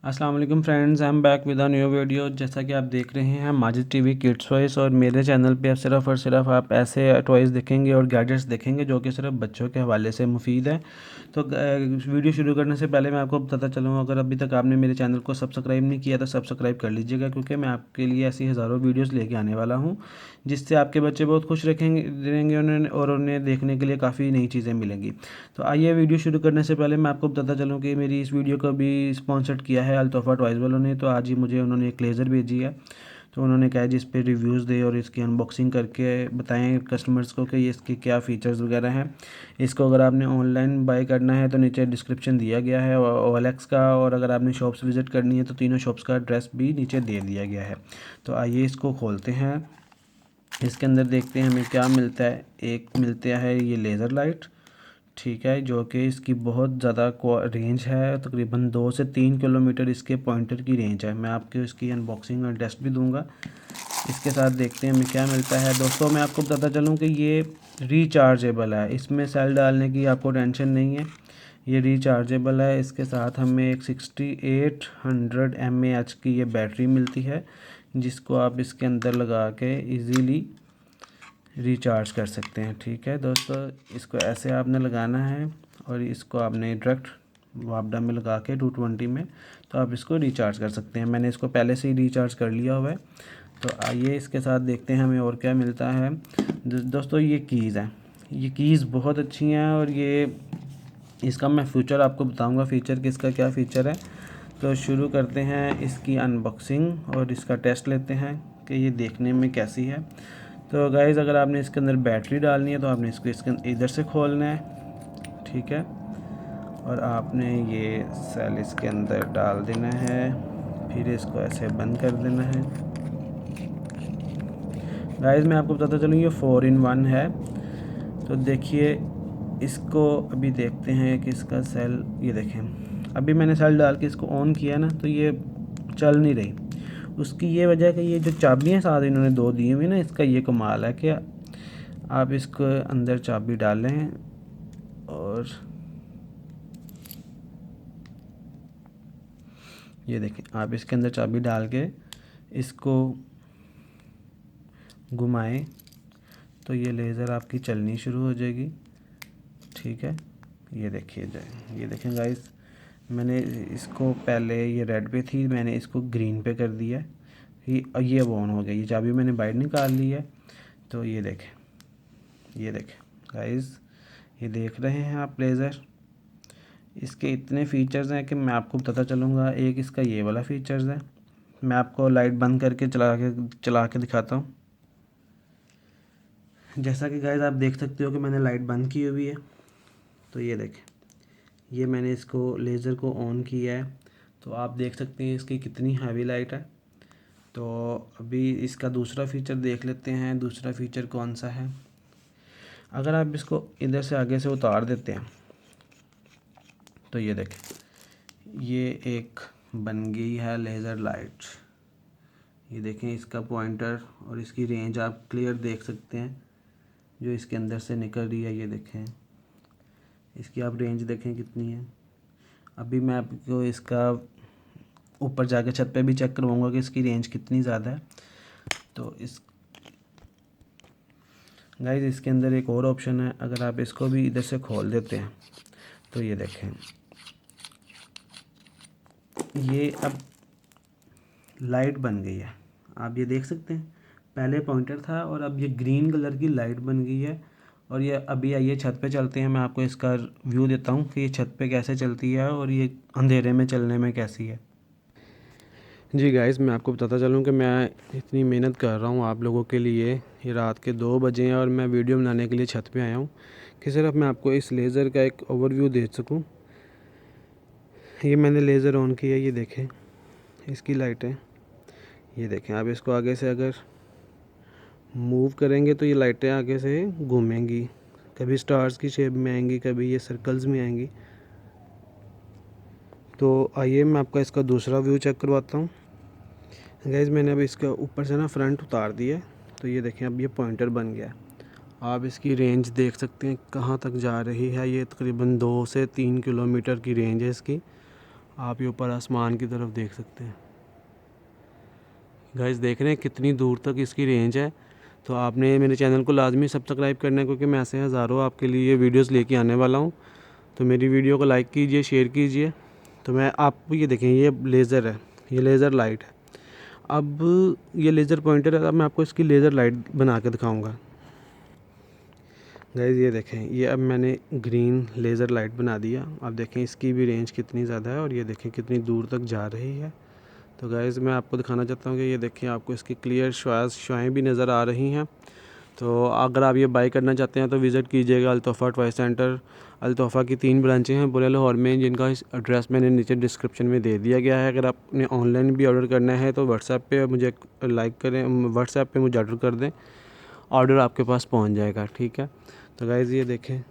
अस्सलाम वालेकुम friends, I am back with a new video. जैसा कि आप देख रहे हैं माजिद टीवी किड्स टॉयज़, और मेरे चैनल पे आप सिर्फ़ और सिर्फ आप ऐसे टॉयज़ देखेंगे और गैजेट्स देखेंगे जो कि सिर्फ बच्चों के हवाले से मुफीद है। तो वीडियो शुरू करने से पहले मैं आपको बताता चलूँ, अगर अभी तक आपने मेरे चैनल को सब्सक्राइब नहीं किया तो सब्सक्राइब कर लीजिएगा, क्योंकि मैं आपके लिए ऐसी हज़ारों वीडियोज़ लेके आने वाला हूँ जिससे आपके बच्चे बहुत खुश रहेंगे और उन्हें देखने के लिए काफ़ी नई चीज़ें मिलेंगी। तो आइए वीडियो शुरू करने से पहले मैं आपको बताता चलूँ कि मेरी इस वीडियो को भी स्पॉन्सर्ड किया है अल्तोफ़ा टॉयज़ वालों ने। तो आज ही मुझे उन्होंने एक लेज़र भेजी है, तो उन्होंने कहा है जिस पे रिव्यूज़ दे और इसकी अनबॉक्सिंग करके बताएं कस्टमर्स को कि ये इसके क्या फ़ीचर्स वगैरह हैं। इसको अगर आपने ऑनलाइन बाय करना है तो नीचे डिस्क्रिप्शन दिया गया है OLX का, और अगर आपने शॉप्स विज़िट करनी है तो तीनों शॉप्स का एड्रेस भी नीचे दे दिया गया है। तो आइए इसको खोलते हैं। इसके अंदर देखते हैं हमें क्या मिलता है। एक मिलता है ये लेज़र लाइट, ठीक है, जो कि इसकी बहुत ज़्यादा रेंज है, तकरीबन 2 से 3 किलोमीटर इसके पॉइंटर की रेंज है। मैं आपको इसकी अनबॉक्सिंग और टेस्ट भी दूंगा। इसके साथ देखते हैं हमें क्या मिलता है। दोस्तों मैं आपको बताता चलूँ कि ये रिचार्जेबल है, इसमें सेल डालने की आपको टेंशन नहीं है, ये रिचार्जेबल है। इसके साथ हमें एक 6800 mAh की ये बैटरी मिलती है, जिसको आप इसके अंदर लगा के इजीली रिचार्ज कर सकते हैं। ठीक है दोस्तों, इसको ऐसे आपने लगाना है और इसको आपने डायरेक्ट वापडा में लगा के 220 में, तो आप इसको रिचार्ज कर सकते हैं। मैंने इसको पहले से ही रिचार्ज कर लिया हुआ है। तो आइए इसके साथ देखते हैं हमें और क्या मिलता है। दोस्तों ये कीज़ है, ये कीज़ बहुत अच्छी हैं, और ये इसका मैं फ्यूचर आपको बताऊंगा, फ़ीचर किसका क्या फ़ीचर है। तो शुरू करते हैं इसकी अनबॉक्सिंग और इसका टेस्ट लेते हैं कि ये देखने में कैसी है। तो गाइज़ अगर आपने इसके अंदर बैटरी डालनी है तो आपने इसको इसके इधर से खोलना है, ठीक है, और आपने ये सेल इसके अंदर डाल देना है, फिर इसको ऐसे बंद कर देना है। गाइज़ मैं आपको बताता चलूँ ये 4-in-1 है। तो देखिए इसको अभी देखते हैं कि इसका सेल, ये देखें अभी मैंने सेल डाल के इसको ऑन किया ना तो ये चल नहीं रही। उसकी ये वजह है कि ये जो चाबियाँ साथ इन्होंने दो दी हुई ना, इसका ये कमाल है कि आप इसको अंदर चाबी डालें और ये देखें, आप इसके अंदर चाबी डाल के इसको घुमाएं तो ये लेज़र आपकी चलनी शुरू हो जाएगी। ठीक है, ये देखिए जाए, ये देखें गाइस, मैंने इसको पहले ये रेड पे थी, मैंने इसको ग्रीन पे कर दिया, ये अब ऑन हो गया। ये चाबी मैंने बाहर निकाल ली है। तो ये देखें, ये देखें गाइस, ये देख रहे हैं आप लेज़र, इसके इतने फ़ीचर्स हैं कि मैं आपको बताता चलूँगा। एक इसका ये वाला फ़ीचर्स है, मैं आपको लाइट बंद करके चला के दिखाता हूँ। जैसा कि गाइस आप देख सकते हो कि मैंने लाइट बंद की हुई है। तो ये देखें, ये मैंने इसको लेज़र को ऑन किया है, तो आप देख सकते हैं इसकी कितनी हैवी लाइट है। तो अभी इसका दूसरा फ़ीचर देख लेते हैं। दूसरा फ़ीचर कौन सा है, अगर आप इसको इधर से आगे से उतार देते हैं तो ये देखें, ये एक बन गई है लेज़र लाइट। ये देखें इसका पॉइंटर और इसकी रेंज आप क्लियर देख सकते हैं जो इसके अंदर से निकल रही है। ये देखें, इसकी आप रेंज देखें कितनी है। अभी मैं आपको इसका ऊपर जाके छत पे भी चेक करवाऊंगा कि इसकी रेंज कितनी ज़्यादा है। तो इस गाइस इसके अंदर एक और ऑप्शन है, अगर आप इसको भी इधर से खोल देते हैं तो ये देखें, ये अब लाइट बन गई है। आप ये देख सकते हैं, पहले पॉइंटर था और अब ये ग्रीन कलर की लाइट बन गई है। और ये अभी आइए छत पे चलते हैं, मैं आपको इसका व्यू देता हूँ कि ये छत पे कैसे चलती है और ये अंधेरे में चलने में कैसी है। जी गाइस, मैं आपको बताता चलूँ कि मैं इतनी मेहनत कर रहा हूँ आप लोगों के लिए। ये रात के 2 बजे हैं और मैं वीडियो बनाने के लिए छत पे आया हूँ कि सिर्फ मैं आपको इस लेज़र का एक ओवरव्यू दे सकूँ। ये मैंने लेज़र ऑन किया, ये देखें इसकी लाइटें, ये देखें। आप इसको आगे से अगर मूव करेंगे तो ये लाइटें आगे से घूमेंगी, कभी स्टार्स की शेप में आएंगी, कभी ये सर्कल्स में आएंगी। तो आइए मैं आपका इसका दूसरा व्यू चेक करवाता हूँ। गाइस मैंने अब इसका ऊपर से ना फ्रंट उतार दिया, तो ये देखें अब ये पॉइंटर बन गया। आप इसकी रेंज देख सकते हैं कहाँ तक जा रही है। ये तकरीबन 2 से 3 किलोमीटर की रेंज है इसकी, आप ये ऊपर आसमान की तरफ देख सकते हैं। गाइस देख रहे हैं कितनी दूर तक इसकी रेंज है। तो आपने मेरे चैनल को लाजमी सब्सक्राइब करना है, क्योंकि मैं ऐसे हज़ारों आपके लिए वीडियोस लेके आने वाला हूँ। तो मेरी वीडियो को लाइक कीजिए, शेयर कीजिए। तो मैं आपको ये देखें, ये लेज़र है, ये लेज़र लाइट है। अब ये लेज़र पॉइंटर है, अब मैं आपको इसकी लेज़र लाइट बना के दिखाऊँगा। गाइस ये देखें, ये अब मैंने ग्रीन लेज़र लाइट बना दिया। अब देखें इसकी भी रेंज कितनी ज़्यादा है और ये देखें कितनी दूर तक जा रही है। तो गाइस मैं आपको दिखाना चाहता हूँ कि ये देखें, आपको इसकी क्लियर शुआएँ भी नज़र आ रही हैं। तो अगर आप ये बाई करना चाहते हैं तो विज़िट कीजिएगा अल्तोफ़ा टॉय सेंटर। अल्तोफ़ा की 3 ब्रांचें हैं पूरे लाहौर में, जिनका एड्रेस मैंने नीचे डिस्क्रिप्शन में दे दिया गया है। अगर आपने ऑनलाइन भी ऑर्डर करना है तो व्हाट्सएप पे मुझे लाइक करें, व्हाट्सएप पे मुझे ऑर्डर कर दें, ऑर्डर आपके पास पहुंच जाएगा, ठीक है। तो गाइज़ ये देखें,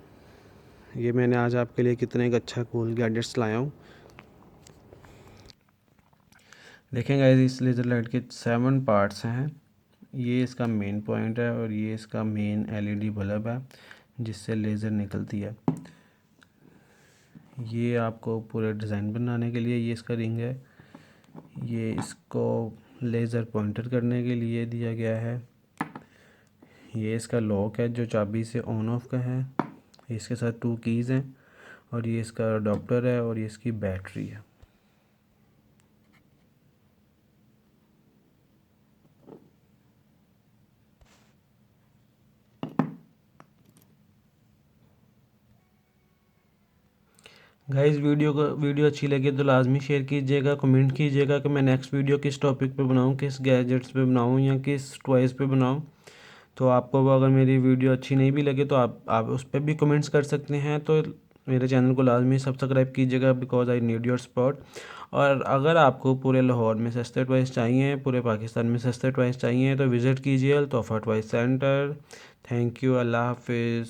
ये मैंने आज आपके लिए कितने एक अच्छा कूल गैजेट्स लाया हूँ। देखें गाइज़, इस लेज़र लाइट के 7 पार्ट्स हैं। ये इसका मेन पॉइंट है और ये इसका मेन एलईडी बल्ब है जिससे लेज़र निकलती है। ये आपको पूरे डिज़ाइन बनाने के लिए ये इसका रिंग है। ये इसको लेज़र पॉइंटर करने के लिए दिया गया है। ये इसका लॉक है जो चाबी से ऑन ऑफ का है। इसके साथ 2 कीज़ हैं और ये इसका अडॉप्टर है और ये इसकी बैटरी है। गाइस वीडियो अच्छी लगी तो लाजमी शेयर कीजिएगा, कमेंट कीजिएगा कि मैं नेक्स्ट वीडियो किस टॉपिक पे बनाऊं, किस गैजेट्स पे बनाऊं या किस टॉयज़ पे बनाऊं। तो आपको वो अगर मेरी वीडियो अच्छी नहीं भी लगे तो आप उस पर भी कमेंट्स कर सकते हैं। तो मेरे चैनल को लाजमी सब्सक्राइब कीजिएगा, because I need your support. और अगर आपको पूरे लाहौर में सस्ते टॉयज़ चाहिए, पूरे पाकिस्तान में सस्ते टॉयज़ चाहिए तो विज़िट कीजिए अल्तोफ़ा टॉय सेंटर। थैंक यू, अल्लाह हाफिज़।